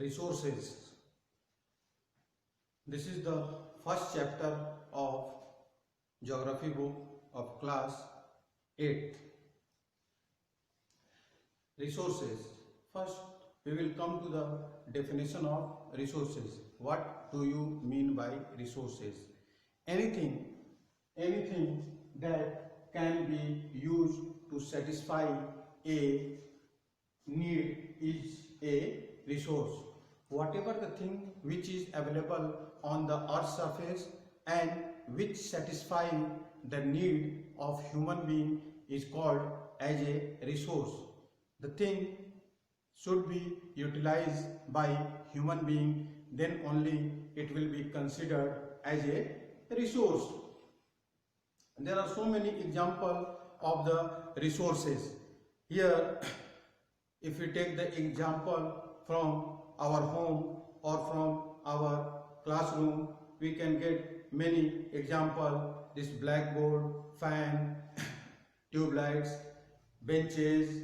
Resources. This is the first chapter of geography book of class 8. Resources. First, we will come to the definition of resources. What do you mean by resources? Anything that can be used to satisfy a need is a resource. Whatever the thing which is available on the earth's surface and which satisfy the need of human being is called as a resource. The thing should be utilized by human being, then only it will be considered as a resource. There are so many examples of the resources. Here, if we take the example from our home or from our classroom, we can get many examples. This blackboard, fan, tube lights, benches,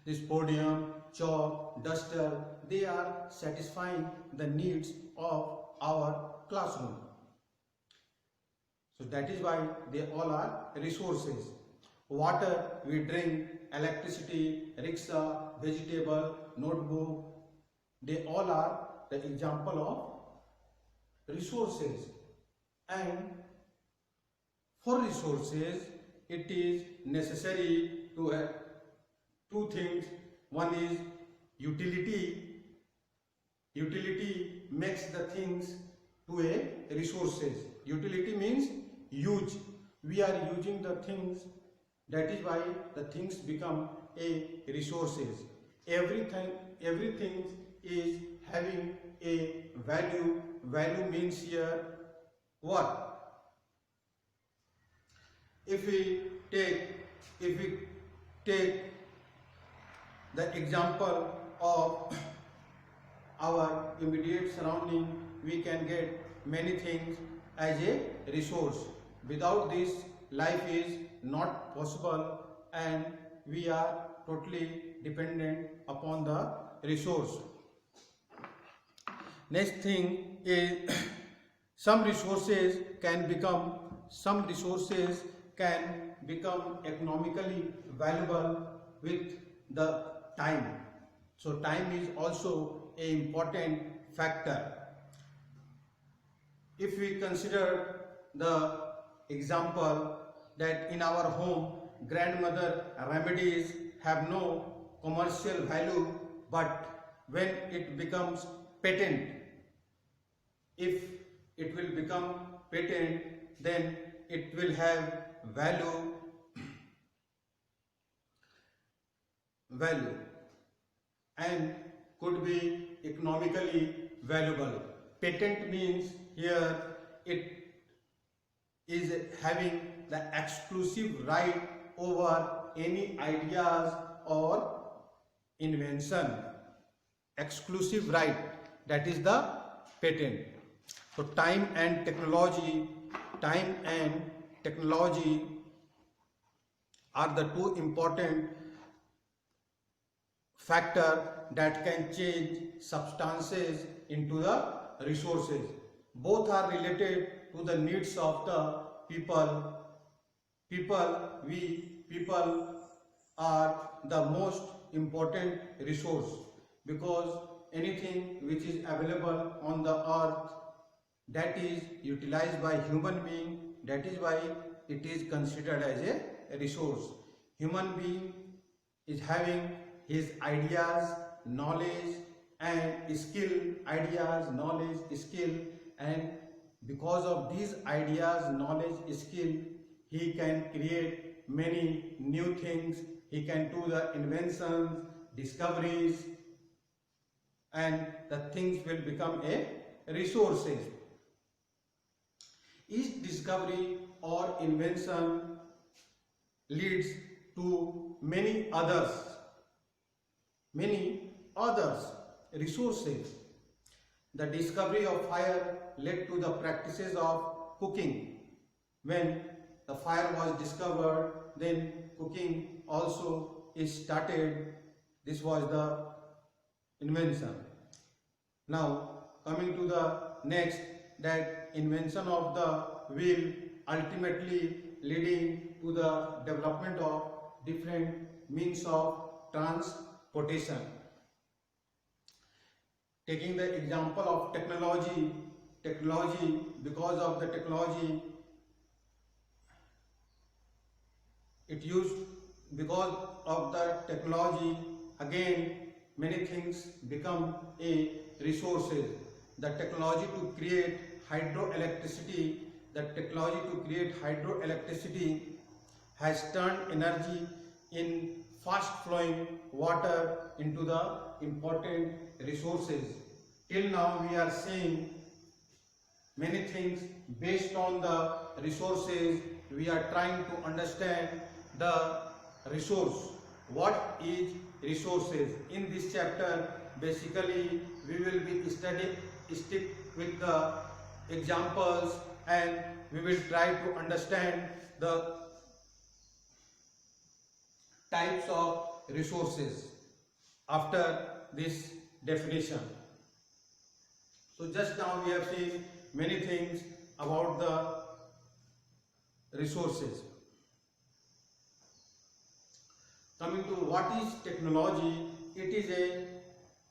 this podium, chalk, duster, they are satisfying the needs of our classroom. So that is why they all are resources. Water we drink, electricity, rickshaw, vegetable, notebook, they all are the example of resources. And for resources, it is necessary to have two things. One is utility. Utility makes the things to a resources. Utility means use. We are using the things. That is why the things become a resources. Everything is having a value. Value means here what? If we take the example of our immediate surrounding, we can get many things as a resource. Without this, life is not possible and we are totally dependent upon the resource. Next thing is some resources can become economically valuable with the time. So time is also an important factor. If we consider the example that in our home, grandmother remedies have no commercial value, but when it becomes patent, if it will become patent, then it will have value and could be economically valuable. Patent means here it is having the exclusive right over any ideas or invention. Exclusive right, that is the patent. So time and technology are the two important factors that can change substances into the resources. Both are related to the needs of the people. People are the most important resource, because anything which is available on the earth, that is utilized by human being, that is why it is considered as a resource. Human being is having his ideas, knowledge and skill, and because of these ideas, knowledge, skill, he can create many new things. He can do the inventions, discoveries, and the things will become a resources. Each discovery or invention leads to many others resources. The discovery of fire led to the practices of cooking. When the fire was discovered, then cooking also is started. This was the invention. Now coming to the next, that invention of the wheel ultimately leading to the development of different means of transportation. Taking the example of technology, because of the technology, because of the technology, again many things become a resources. The technology to create hydroelectricity, has turned energy in fast flowing water into the important resources. Till now we are seeing many things based on the resources. We are trying to understand the resource. What is resources? In this chapter basically we will be stick with the examples, and we will try to understand the types of resources after this definition. So just now we have seen many things about the resources. Coming to what is technology, it is a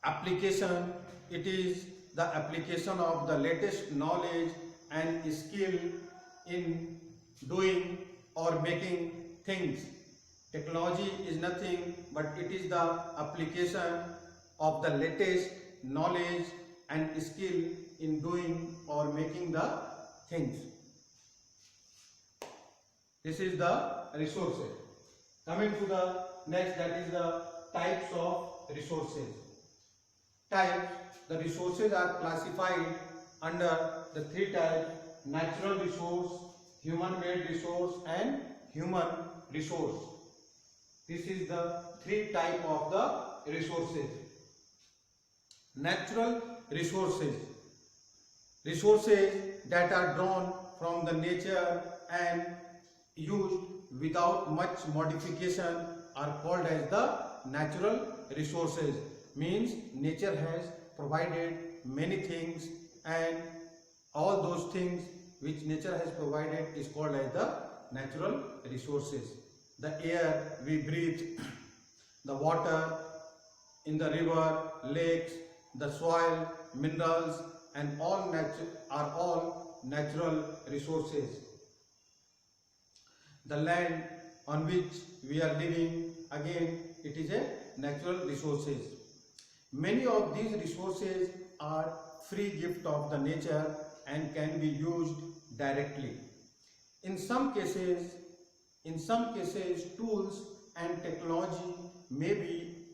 application, it is the application of the latest knowledge and skill in doing or making things. Technology is nothing but it is the application of the latest knowledge and skill in doing or making the things. This is the resources. Coming to the next, that is the types of resources. Types, the resources are classified under the three types: natural resource, human-made resource and human resource. This is the three types of the resources. Natural resources, resources that are drawn from the nature and used without much modification are called as the natural resources. Means nature has provided many things, and all those things which nature has provided is called as the natural resources. The air we breathe, the water in the river, lakes, the soil, minerals, and are all natural resources. The land on which we are living, again it is a natural resources. Many of these resources are free gift of the nature and can be used directly. In some cases tools and technology may be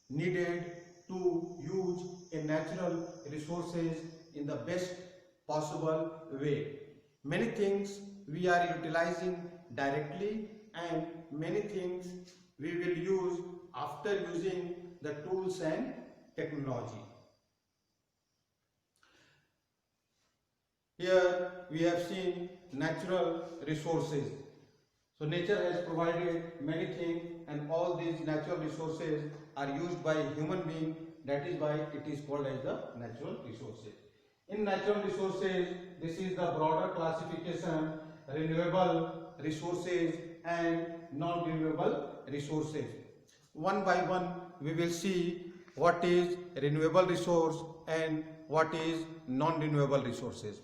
needed to use a natural resources in the best possible way. Many things we are utilizing directly, and many things we will use after using the tools and technology. Here we have seen natural resources. So nature has provided many things, and all these natural resources are used by human being. That is why it is called as the natural resources. In natural resources, this is the broader classification: renewable resources and non-renewable resources. One by one we will see what is renewable resource and what is non-renewable resources.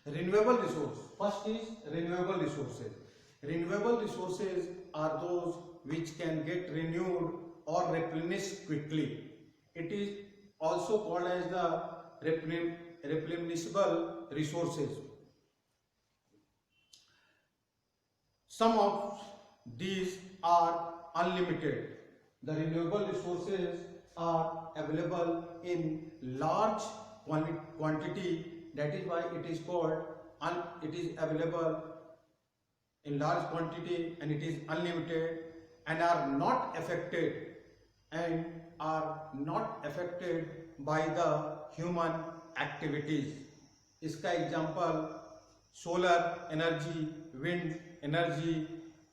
Renewable resource. First is renewable resources. Renewable resources are those which can get renewed or replenished quickly. It is also called as the replenishable resources. Some of these are unlimited. The renewable resources are available in large quantity. That is why it is called, it is available in large quantity, and it is unlimited, and are not affected by the human activities. इसका example solar energy, wind energy,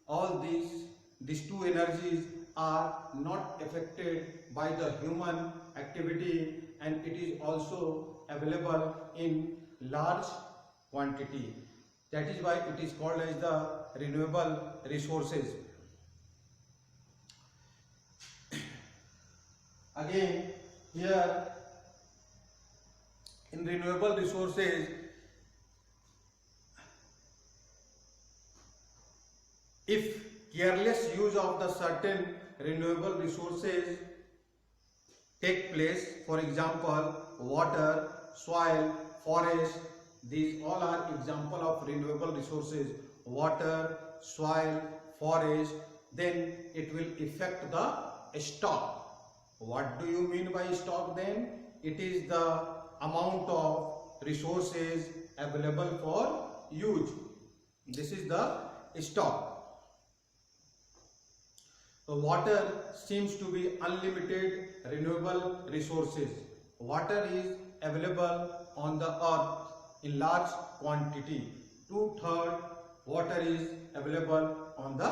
all these two energies are not affected by the human activity, and it is also available in large quantity. That is why it is called as the renewable resources. Again, here in renewable resources, if careless use of the certain renewable resources take place, for example, water, soil, forest, these all are example of renewable resources, water, soil, forest, then it will affect the stock. What do you mean by stock then? It is the amount of resources available for use. This is the stock. Water seems to be unlimited renewable resources. Water is available on the earth in large quantity. 2/3 water is available on the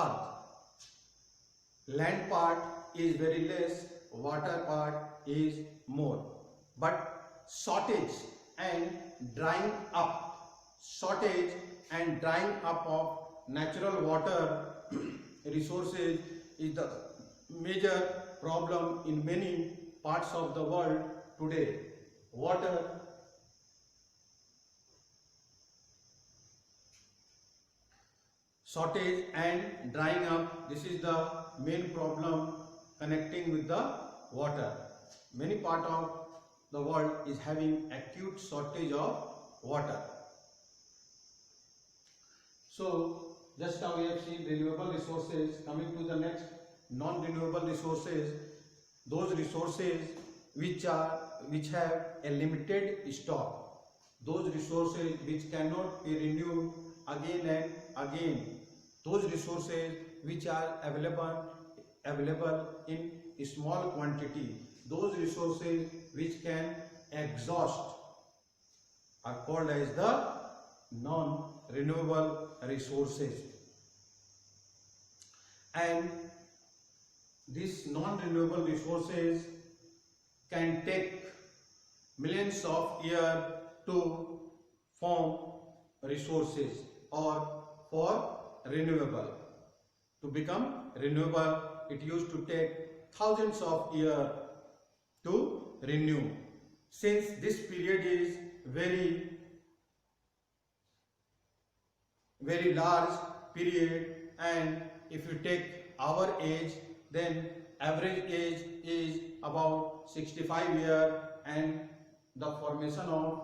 earth. Land part is very less, water part is more. But shortage and drying up of natural water resources is the major problem in many parts of the world today. Water shortage and drying up, this is the main problem connecting with the water. Many part of the world is having acute shortage of water. So just now we have seen renewable resources. Coming to the next, non-renewable resources, those resources which have a limited stock, those resources which cannot be renewed again and again, those resources which are available in small quantity, those resources which can exhaust are called as the non-renewable resources. And these non-renewable resources can take millions of years to form resources or for renewable. To become renewable, it used to take thousands of years to renew. Since this period is very large period, and if you take our age, then average age is about 65 years, and the formation of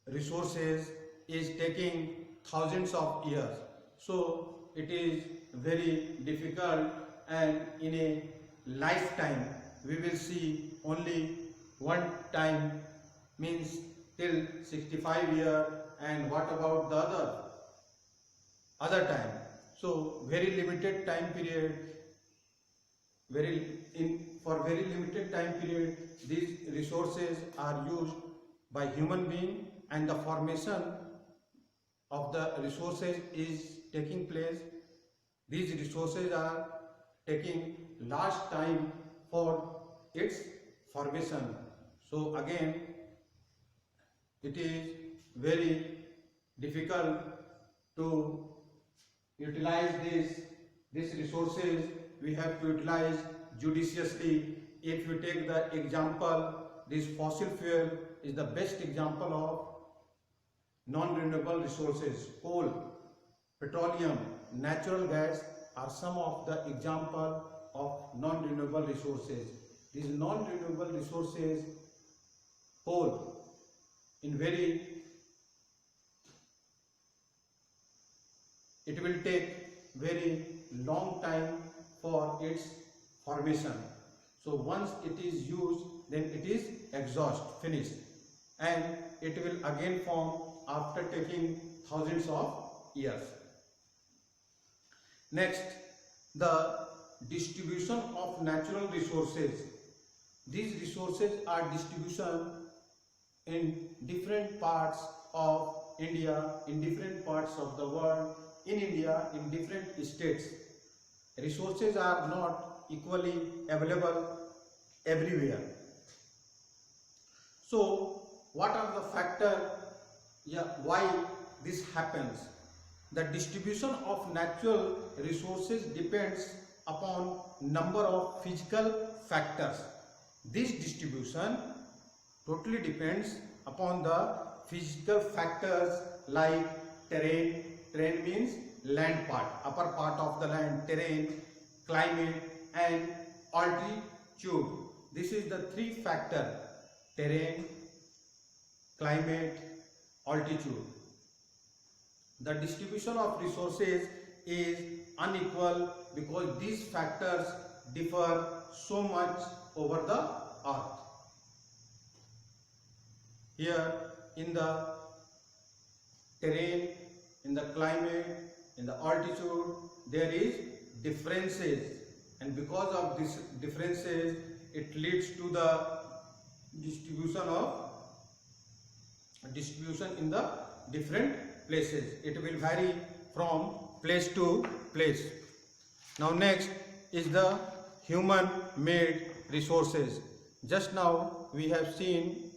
resources is taking thousands of years. So it is very difficult, and in a lifetime we will see only one time, means till 65 years, and what about the other time? So very limited time period, for very limited time period, these resources are used by human being, and the formation of the resources is taking place. These resources are taking large time for its formation. So again, it is very difficult to utilize these resources. We have to utilize judiciously. If you take the example, this fossil fuel is the best example of non-renewable resources. Coal, petroleum, natural gas are some of the example of non-renewable resources. These non-renewable resources, coal, it will take very long time for its formation. So once it is used, then it is exhaust, finished, and it will again form after taking thousands of years. Next, the distribution of natural resources. These resources are distribution in different parts of India, in different parts of the world, in India, in different states. resources are not equally available everywhere. So what are the factors, why this happens? The distribution of natural resources depends upon number of physical factors. This distribution totally depends upon the physical factors like terrain. Terrain means land part, upper part of the land, terrain, climate and altitude. This is the three factor: terrain, climate, altitude. The distribution of resources is unequal because these factors differ so much over the earth. Here in the terrain, in the climate, in the altitude, there is differences, and because of these differences it leads to the distribution in the different places. It will vary from place to place. Now next is the human made resources. Just now we have seen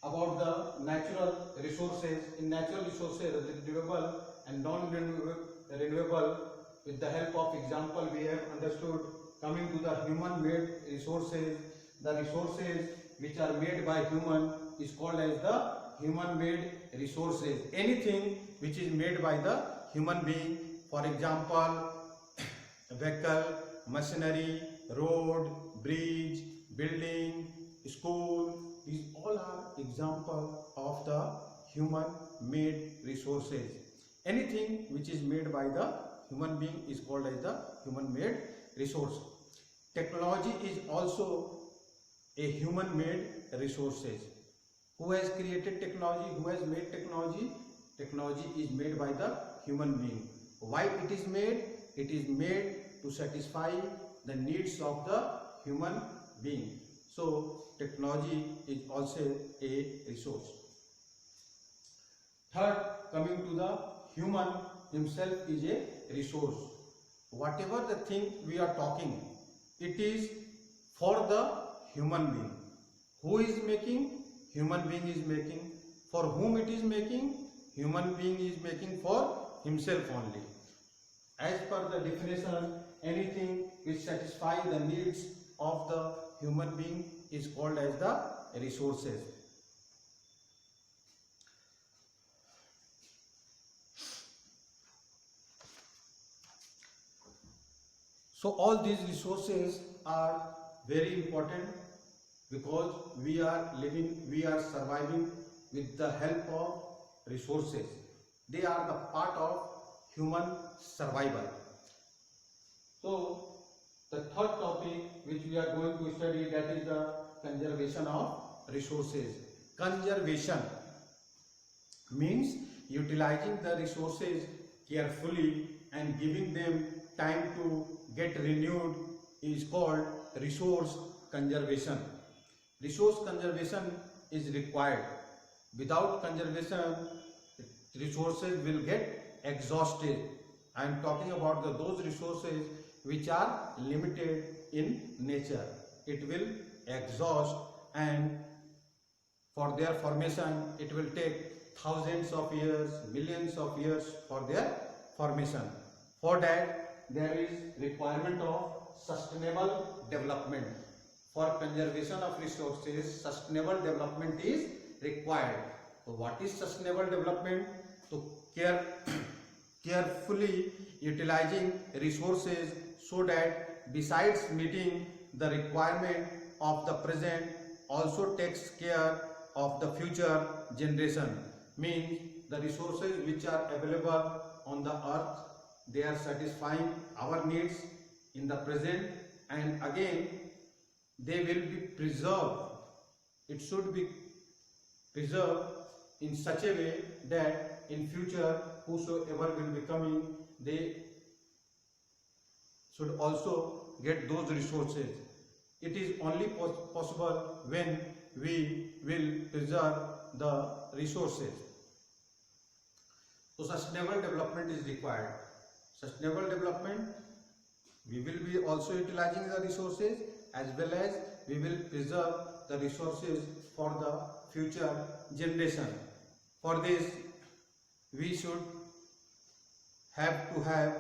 about the natural resources. In natural resources, renewable and non-renewable, with the help of example we have understood. Coming to the human made resources, the resources which are made by human is called as the human made resources. Anything which is made by the human being, for example vehicle, machinery, road, bridge, building, school, these all are example of the human made resources. Anything which is made by the human being is called as the human made resource. Technology is also a human made resources. Who has created technology? Who has made technology? Technology is made by the human being. Why it is made? It is made to satisfy the needs of the human being. So technology is also a resource. Third, coming to the human himself is a resource. Whatever the thing we are talking, it is for the human being. Who is making? Human being is making. For whom it is making? Human being is making for himself only. As per the definition, anything which satisfies the needs of the human being is called as the resources. So all these resources are very important because we are living, we are surviving with the help of resources. They are the part of human survival. So the third topic which we are going to study, that is the conservation of resources. Conservation means utilizing the resources carefully and giving them time to get renewed is called resource conservation. Resource conservation is required. Without conservation, resources will get exhausted. I am talking about those resources which are limited in nature. It will exhaust, and for their formation it will take thousands of years, millions of years for their formation. For that there is requirement of sustainable development. For conservation of resources, sustainable development is required. So what is sustainable development? To carefully utilizing resources so that besides meeting the requirement of the present, also takes care of the future generation. Means the resources which are available on the earth, they are satisfying our needs in the present, and again they will be preserved. It should be preserved in such a way that in future whosoever will be coming, they should also get those resources. It is only possible when we will preserve the resources. So sustainable development is required. sustainable development, we will be also utilizing the resources as well as we will preserve the resources for the future generation. For this, we should have to have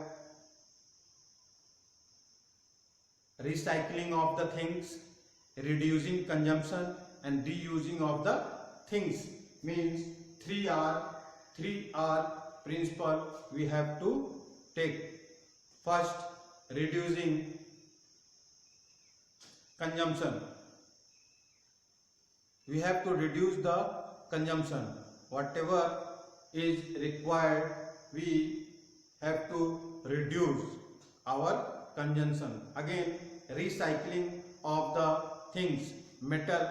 recycling of the things, reducing consumption and reusing of the things. Means 3R principle we have to take. First, reducing consumption. We have to reduce the consumption. Whatever is required, we have to reduce our consumption. Again, recycling of the things. Metal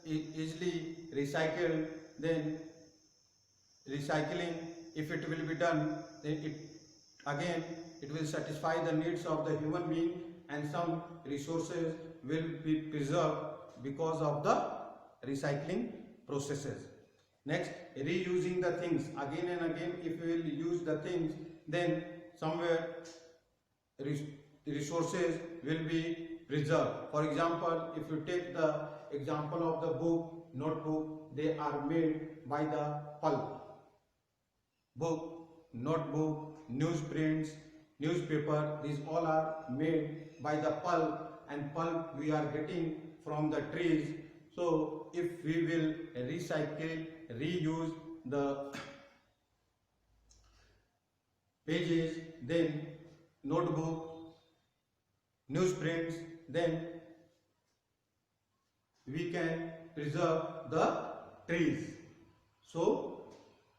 is easily recycled. Then recycling, if it will be done, then it will satisfy the needs of the human being, and some resources will be preserved because of the recycling processes. Next, reusing the things. Again and again, if we will use the things, then somewhere resources will be preserved. For example, if you take the example of the book, notebook, they are made by the pulp. Book, notebook, newsprints, newspaper, these all are made by the pulp, and pulp we are getting from the trees. So if we will recycle, reuse the pages, then notebook, newsprints, then we can preserve the trees. So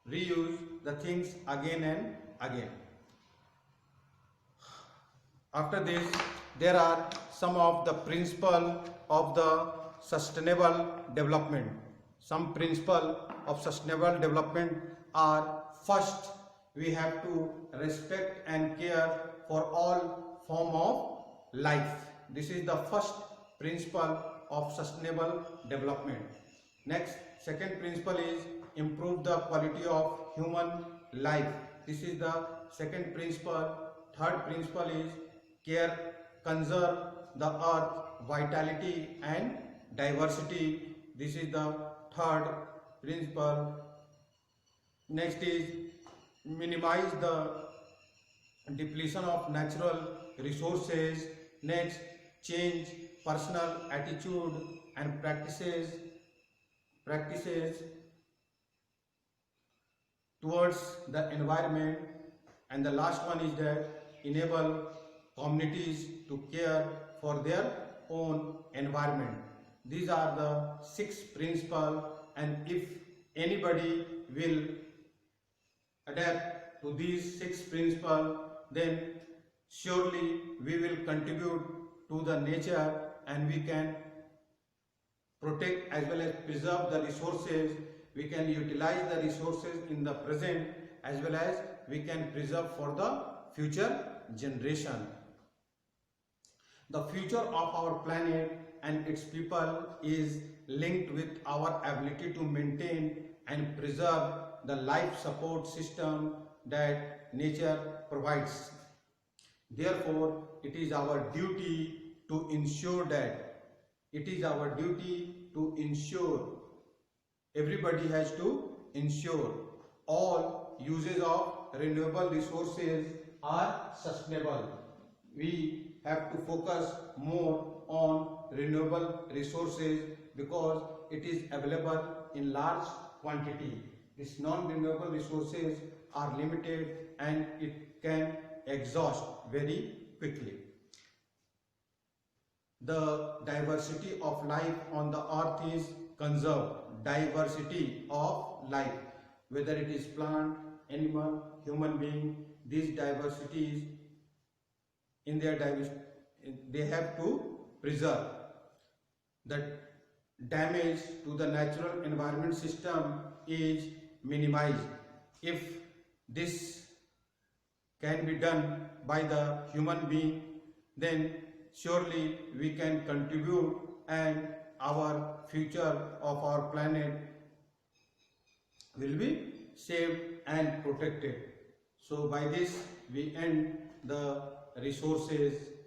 reuse the things again and again. After this, there are some of the principles of the sustainable development. Some principles of sustainable development are: first, we have to respect and care for all form of life. This is the first principle of sustainable development. Next, second principle is improve the quality of human life. This is the second principle. Third principle is care, conserve the earth, vitality and diversity. This is the third principle. Next is minimize the depletion of natural resources. Next, change personal attitude and practices towards the environment. And the last one is that enable communities to care for their own environment. These are the 6 principles, and if anybody will adapt to these 6 principles, then surely we will contribute to the nature, and we can protect as well as preserve the resources. We can utilize the resources in the present as well as we can preserve for the future generation. The future of our planet and its people is linked with our ability to maintain and preserve the life support system that nature provides. Therefore, it is our duty to ensure everybody has to ensure all uses of renewable resources are sustainable. We have to focus more on renewable resources because it is available in large quantity. These non-renewable resources are limited and it can exhaust very quickly. The diversity of life on the earth is conserved. Diversity of life, whether it is plant, animal, human being, these diversities in their diversity they have to preserve. The damage to the natural environment system is minimized. If this can be done by the human being, then surely we can contribute and our future of our planet will be saved and protected. So by this we end the resources